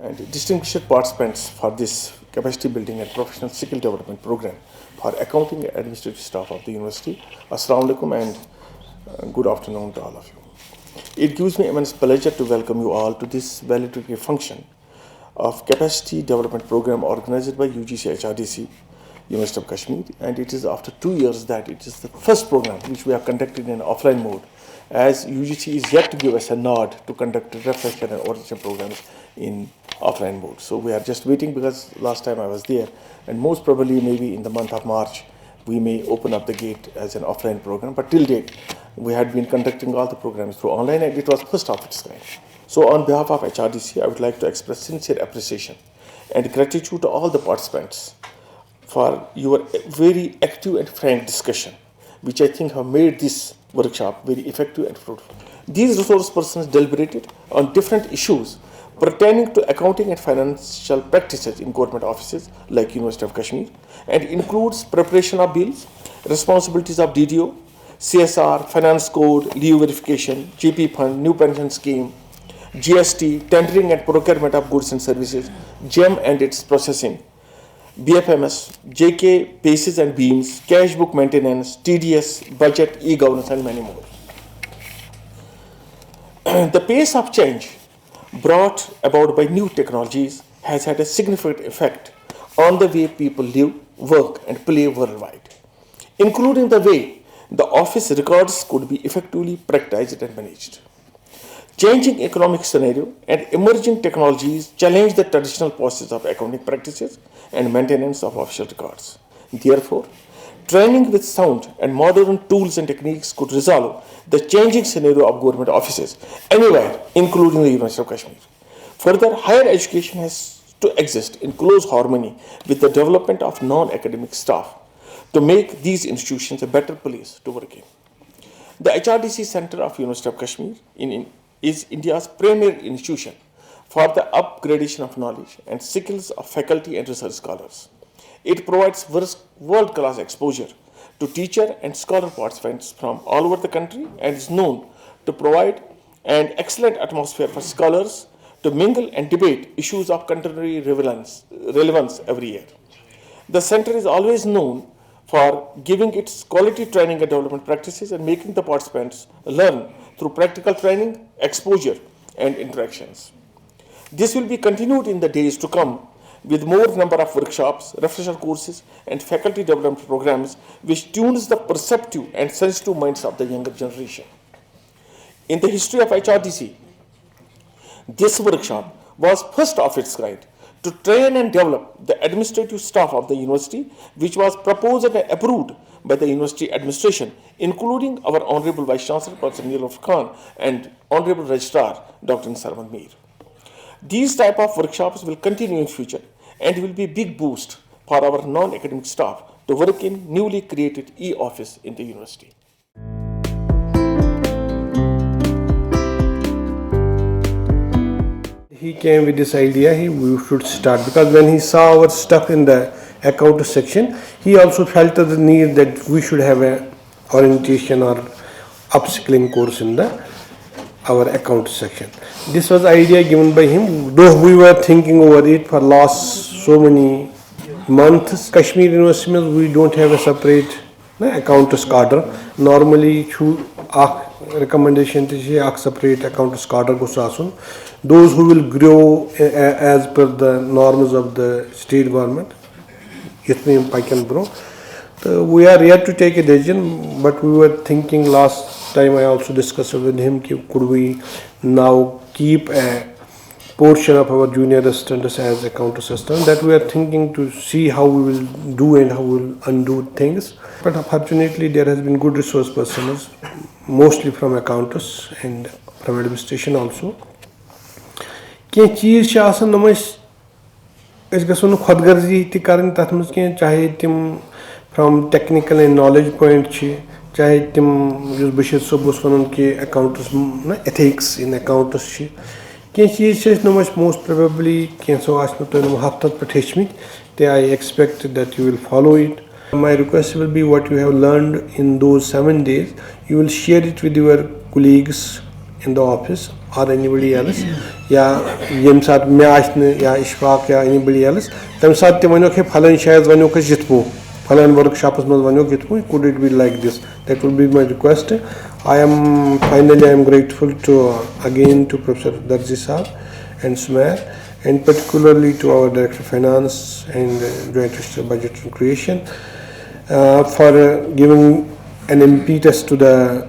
and distinguished participants for this capacity building and professional skill development program for accounting and administrative staff of the university. Assalamu alaikum and good afternoon to all of you. It gives me immense pleasure to welcome you all to this valedictory function of capacity development program organized by UGC HRDC, University of Kashmir, and it is after 2 years that it is the first program which we have conducted in offline mode, as UGC is yet to give us a nod to conduct reflection and orientation programs in offline mode. So we are just waiting, because last time I was there, and most probably maybe in the month of March we may open up the gate as an offline program, but till date we had been conducting all the programs through online, and it was first of its kind. So on behalf of HRDC, I would like to express sincere appreciation and gratitude to all the participants for your very active and frank discussion, which I think have made this workshop very effective and fruitful. These resource persons deliberated on different issues pertaining to accounting and financial practices in government offices like University of Kashmir, and includes preparation of bills, responsibilities of DDO, CSR, finance code, leave verification, GP fund, new pension scheme, GST, tendering and procurement of goods and services, GEM and its processing, BFMS, JK, paces and beams, cash book maintenance, TDS, budget, e-governance, and many more. The pace of change brought about by new technologies has had a significant effect on the way people live, work, and play worldwide, including the way the office records could be effectively practiced and managed. Changing economic scenario and emerging technologies challenge the traditional process of accounting practices and maintenance of official records. Therefore, training with sound and modern tools and techniques could resolve the changing scenario of government offices anywhere, including the University of Kashmir. Further, higher education has to exist in close harmony with the development of non-academic staff to make these institutions a better place to work in. The HRDC Center of University of Kashmir is India's premier institution for the upgradation of knowledge and skills of faculty and research scholars. It provides world-class exposure to teacher and scholar participants from all over the country, and is known to provide an excellent atmosphere for scholars to mingle and debate issues of contemporary relevance every year. The center is always known for giving its quality training and development practices and making the participants learn through practical training, exposure, and interactions. This will be continued in the days to come with more number of workshops, refresher courses, and faculty development programs which tunes the perceptive and sensitive minds of the younger generation. In the history of HRDC, this workshop was first of its kind to train and develop the administrative staff of the university, which was proposed and approved by the university administration, including our Honorable Vice Chancellor, Professor Neelofer Khan, and Honorable Registrar, Dr. Nisar Ahmad Mir. These type of workshops will continue in future and will be a big boost for our non-academic staff to work in newly created e-office in the university. He came with this idea, we should start, because when he saw our stuff in the account section, he also felt the need that we should have a orientation or upskilling course in our account section. This was idea given by him, though we were thinking over it for last so many months. Kashmir University, we don't have a separate accountants cadre. Normally, recommendation is separate accountants cadre. Those who will grow as per the norms of the state government. We are yet to take a decision, but we were thinking last time I also discussed with him, could we now keep a portion of our junior assistants as account assistant. That we are thinking to see how we will do and how we will undo things. But unfortunately, there has been good resource persons, mostly from accountants and from administration also. कहीं चीज़ से आसान नमस इस गसों खुदगर्जी ती करन तथ मज कहीं चाहे तिम from technical and knowledge point चाहे तिम जुस बशीर सब उस वनन के अकाउंट्स ना एथिक्स इन अकाउंट्स कहीं चीज़ से नमस मोस्ट प्रोबेबली कहीं सो आज न तो हफ्ता पर हेचमित ते I expect that you will follow it. My request will be what you have learned in those 7 days, you will share it with your colleagues in the office or anybody else, या यम साथ मे आसने या इशफाक या anybody else, तम साथ ते वनो के फलन शायद वनो के जितपो फलन workshops में वनो जितपो, could it be like this? That would be my request. I am grateful to again to Professor Darji Saab and Sumair, and particularly to our Director of Finance and Joint Register Budget and Creation for giving an impetus to the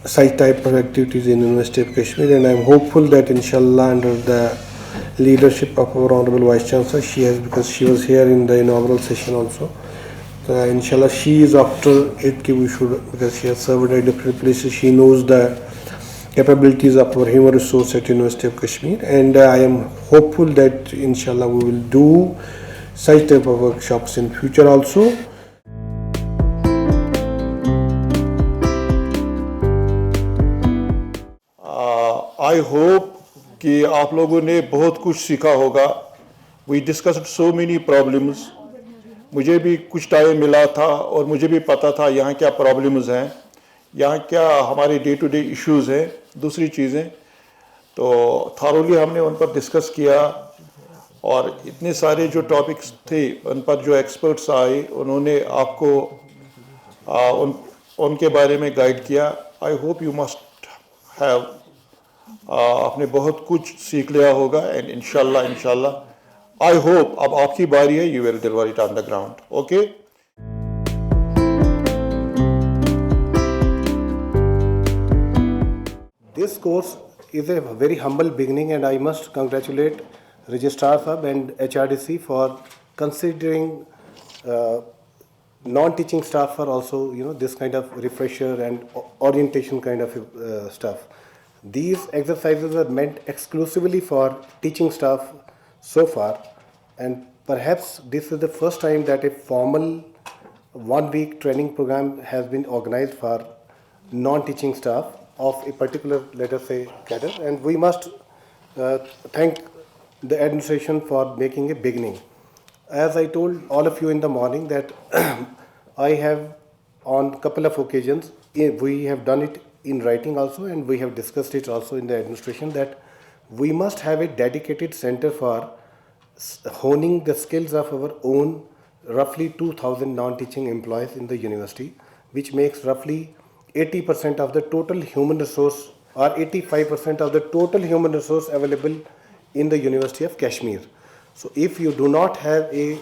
such type of activities in University of Kashmir, and I am hopeful that inshallah under the leadership of our Honorable Vice Chancellor, because she was here in the inaugural session also, inshallah she is after it, we should, because she has served at different places, she knows the capabilities of our human resource at University of Kashmir, and I am hopeful that inshallah we will do such type of workshops in future also. I hope कि आप लोगों ने बहुत कुछ सीखा होगा. We discussed so many problems. मुझे भी कुछ टाइम मिला था और मुझे भी पता था यहाँ क्या प्रॉब्लम्स हैं, यहाँ क्या हमारे डे टू डे इश्यूज हैं, दूसरी चीज़ें. तो थारोली हमने उन पर डिस्कस किया और इतने सारे जो टॉपिक्स थे उन पर जो एक्सपर्ट्स आए उन्होंने आपको उनके बारे में गाइड किया. I hope you must have आपने बहुत कुछ सीख लिया होगा, एंड इंशाल्लाह आई होप अब आपकी बारी है, you will deliver it on the ground. Okay. This course is a very humble beginning, and I must congratulate Registrar Sahab and HRDC for considering non-teaching staff for also this kind of refresher and orientation kind of stuff. These exercises are meant exclusively for teaching staff so far, and perhaps this is the first time that a formal 1 week training program has been organized for non-teaching staff of a particular, let us say, cadre, and we must thank the administration for making a beginning. As I told all of you in the morning that I have on couple of occasions, we have done it in writing also, and we have discussed it also in the administration, that we must have a dedicated center for honing the skills of our own roughly 2,000 non-teaching employees in the university, which makes roughly 80% of the total human resource or 85% of the total human resource available in the University of Kashmir. So if you do not have a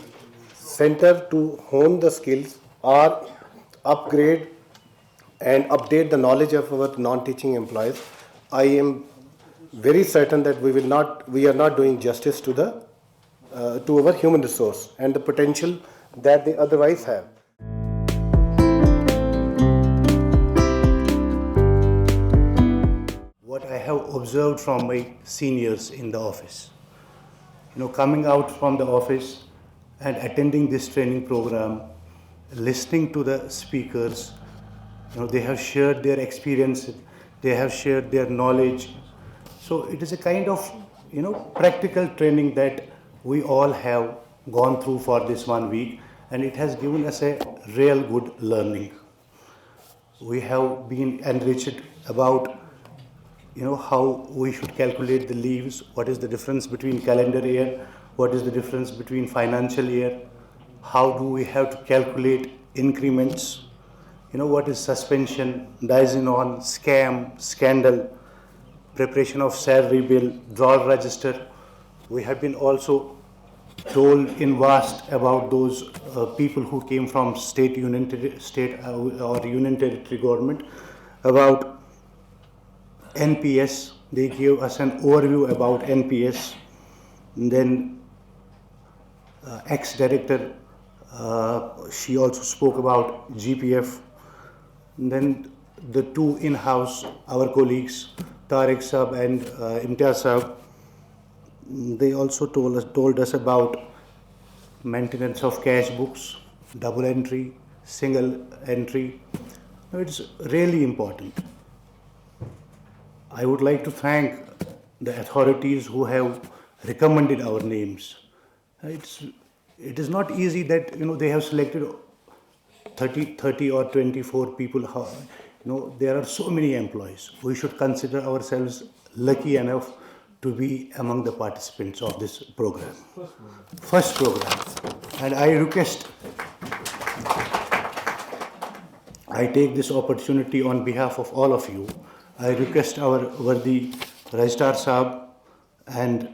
center to hone the skills or upgrade and update the knowledge of our non-teaching employees, I am very certain that we are not doing justice to our human resource and the potential that they otherwise have. What I have observed from my seniors in the office, coming out from the office and attending this training program, listening to the speakers, they have shared their experience, they have shared their knowledge. So it is a kind of, practical training that we all have gone through for this 1 week, and it has given us a real good learning. We have been enriched about, how we should calculate the leaves, what is the difference between calendar year, what is the difference between financial year, how do we have to calculate increments, what is suspension, dicing on, scam, scandal, preparation of salary bill, drawer register. We have been also told in vast about those people who came from state or union territory government about NPS. They gave us an overview about NPS. And then ex-director, she also spoke about GPF. And then the two in-house, our colleagues, Tariq Sahab and Imtiaz Sahab, they also told us about maintenance of cash books, double entry, single entry. It's really important. I would like to thank the authorities who have recommended our names. It is not easy that they have selected 30 or 24 people. there are so many employees. We should consider ourselves lucky enough to be among the participants of this program. First program. And I take this opportunity on behalf of all of you. I request our worthy Registrar Sahab and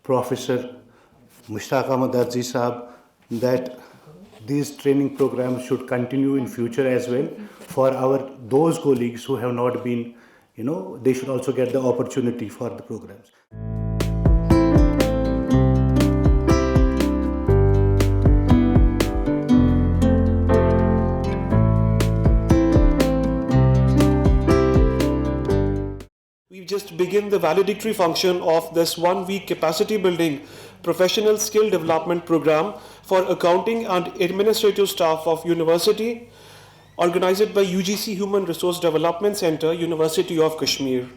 Professor Mushtaq Ahmad Darji Sahab that these training programs should continue in future as well for those colleagues who have not been, they should also get the opportunity for the programs. We've just begun the valedictory function of this 1 week capacity building professional skill development program for accounting and administrative staff of university, organized by UGC Human Resource Development Center, University of Kashmir.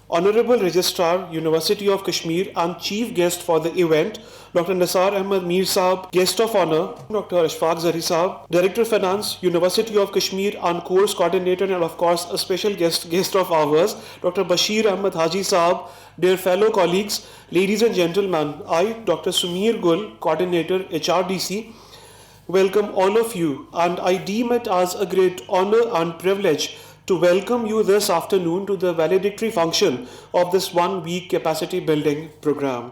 Honorable Registrar, University of Kashmir, and Chief Guest for the event, Dr. Nasar Ahmed Mir Saab, Guest of Honor, Dr. Ashfaq Zari Saab, Director Finance, University of Kashmir, and Course Coordinator, and of course a special guest of ours, Dr. Bashir Ahmed Haji Saab. Dear fellow colleagues, ladies and gentlemen, I, Dr. Sumir Gul, Coordinator, HRDC, welcome all of you, and I deem it as a great honor and privilege to welcome you this afternoon to the valedictory function of this 1 week capacity building program.